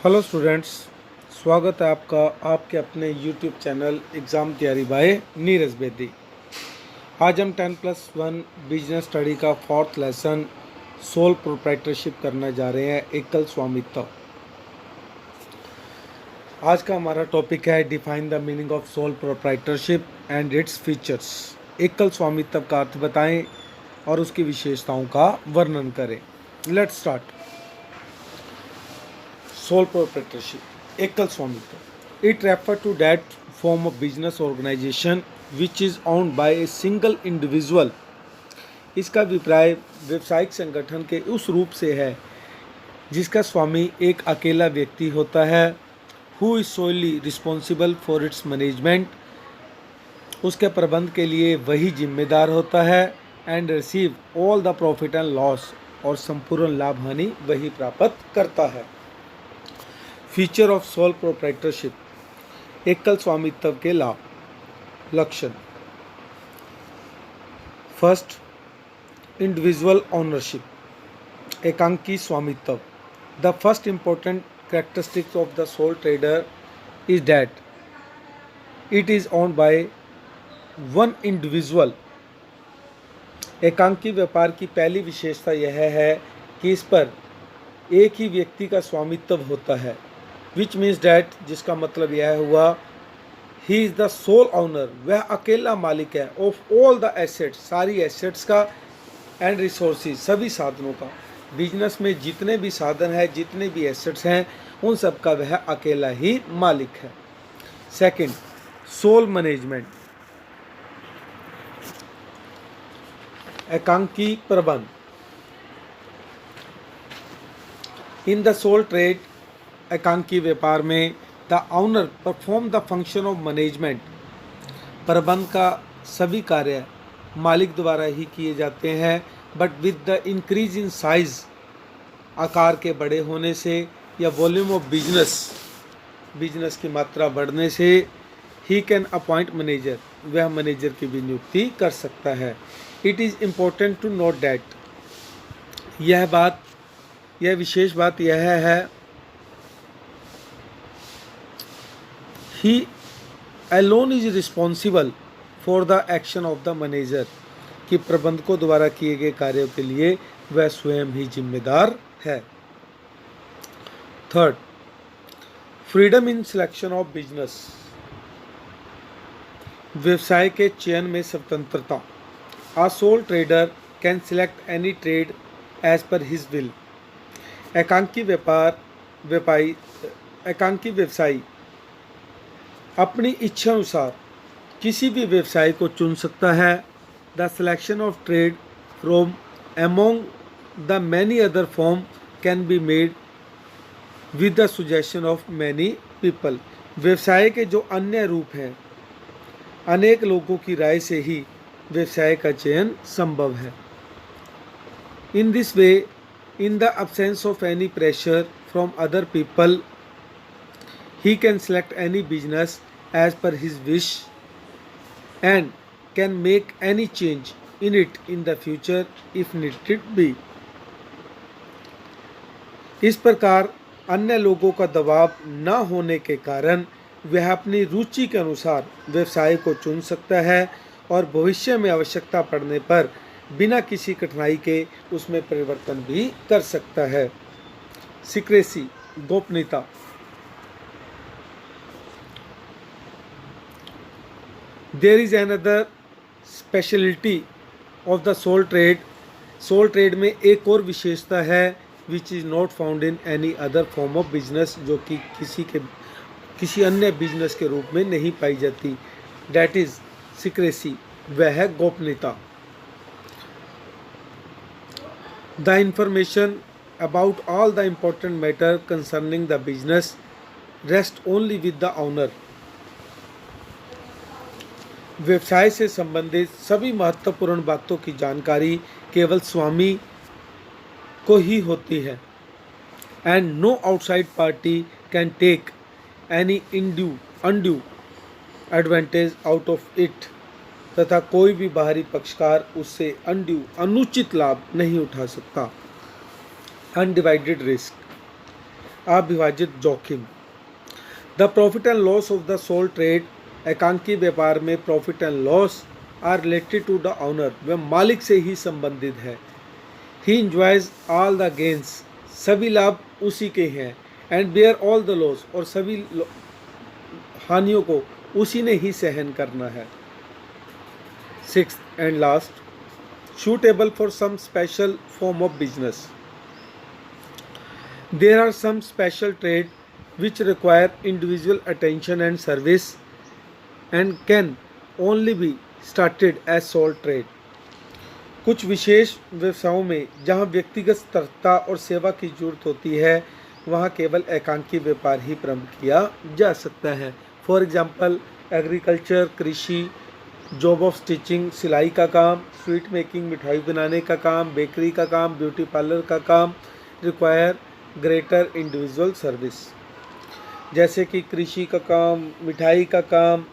Hello students, स्वागत है आपका आपके अपने यूट्यूब चैनल एग्ज़ाम तैयारी बाय नीरज बेदी। आज हम 10+1 बिजनेस स्टडी का 4th लेसन सोल प्रोप्राइटरशिप करने जा रहे हैं, एकल स्वामित्व। आज का हमारा टॉपिक है define the meaning of sole proprietorship and its features. एकल स्वामित्व का अर्थ बताएं और उसकी विशेषताओं का वर्णन करें। Let's start. Sole proprietorship, एकल स्वामित्व. It refers to that form of business organization which is owned by a single individual. इसका अभिप्राय व्यवसायिक संगठन के उस रूप से है जिसका स्वामी एक अकेला व्यक्ति होता है. Who is solely responsible for its management. उसके प्रबंध के लिए वही जिम्मेदार होता है. And receive all the profit and loss, और संपूर्ण लाभ हानि वही प्राप्त करता है. फीचर ऑफ सोल प्रोप्राइटरशिप, एकल स्वामित्व के लाभ. लक्षण. फर्स्ट, इंडिविजुअल ओनरशिप, एकांकी स्वामित्व. The first important characteristics of the soul trader is that it is owned by one individual. एकांकी व्यापार की पहली विशेषता यह है कि इस पर एक ही व्यक्ति का स्वामित्व होता है. विच मीन्स डैट, जिसका मतलब यह हुआ he is the sole owner, वह अकेला मालिक है. ऑफ ऑल द एसेट्स, सारी एसेट्स का. एंड रिसोर्सेज, सभी साधनों का. बिजनेस में जितने भी साधन हैं, जितने भी एसेट्स हैं, उन सब का वह अकेला ही मालिक है. सेकंड, सोल मैनेजमेंट, एकांकी प्रबंध. इन द सोल ट्रेड, एकांकी व्यापार में the owner perform the function of management. प्रबंध का सभी कार्य मालिक द्वारा ही किए जाते हैं. But with the increase in size, आकार के बड़े होने से या वॉल्यूम ऑफ बिजनेस की मात्रा बढ़ने से ही कैन अपॉइंट मैनेजर, वह मैनेजर की भी नियुक्ति कर सकता है. It is important to note that, यह विशेष बात यह है he alone is responsible for the action of the manager, कि प्रबंधकों द्वारा किए गए कार्यों के लिए वह स्वयं ही जिम्मेदार है. Third, freedom in selection of business, व्यवसाय के चयन में स्वतंत्रता. A sole trader can select any trade as per his will. एकांकी व्यवसायी अपनी इच्छा अनुसार किसी भी व्यवसाय को चुन सकता है. The selection of trade from among the many other form can be made with the suggestion of many people. व्यवसाय के जो अन्य रूप हैं, अनेक लोगों की राय से ही व्यवसाय का चयन संभव है. In this way, in the absence of any pressure from other people, he can select any business as per his wish and can make any change in it in the future if needed be. इस प्रकार अन्य लोगों का दबाव न होने के कारण वह अपनी रुचि के अनुसार व्यवसाय को चुन सकता है और भविष्य में आवश्यकता पड़ने पर बिना किसी कठिनाई के उसमें परिवर्तन भी कर सकता है. सीक्रेसी, गोपनीयता. There is another speciality of the sole trade. Sole trade में एक और विशेषता है which is not found in any other form of business, जो कि किसी अन्य बिजनेस के रूप में नहीं पाई जाती. डैट इज सीक्रेसी, वह है गोपनीयता. The information about all the important matter concerning the business rest only with the owner. व्यवसाय से संबंधित सभी महत्वपूर्ण बातों की जानकारी केवल स्वामी को ही होती है. And no outside party can take any undue advantage out of it. तथा कोई भी बाहरी पक्षकार उससे अनुचित लाभ नहीं उठा सकता. अनडिवाइडेड रिस्क, अविभाजित जोखिम। The profit and loss of the sole trade, एकांकी व्यापार में profit and loss are related to the owner, वह मालिक से ही संबंधित है। He enjoys all the gains, सभी लाभ उसी के हैं। And bear all the loss, और सभी हानियों को उसी ने ही सहन करना है। Sixth and last, suitable for some special form of business. There are some special trade which require individual attention and service and can only be started as sole trade. कुछ विशेष व्यवसायों में जहां व्यक्तिगत सतर्कता और सेवा की जरूरत होती है, वहां केवल एकांकी व्यापार ही प्रारंभ किया जा सकता है। फॉर एग्जाम्पल एग्रीकल्चर, कृषि, जॉब ऑफ स्टिचिंग, सिलाई का काम, स्वीट मेकिंग, मिठाई बनाने का काम, बेकरी का काम, ब्यूटी पार्लर का काम रिक्वायर ग्रेटर इंडिविजुअल सर्विस। जैसे कि कृषि का काम, मिठाई का काम,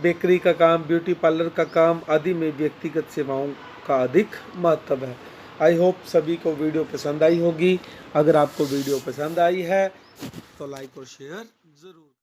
बेकरी का काम, ब्यूटी पार्लर का काम आदि में व्यक्तिगत सेवाओं का अधिक महत्व है। आई होप सभी को वीडियो पसंद आई होगी। अगर आपको वीडियो पसंद आई है तो लाइक और शेयर ज़रूर।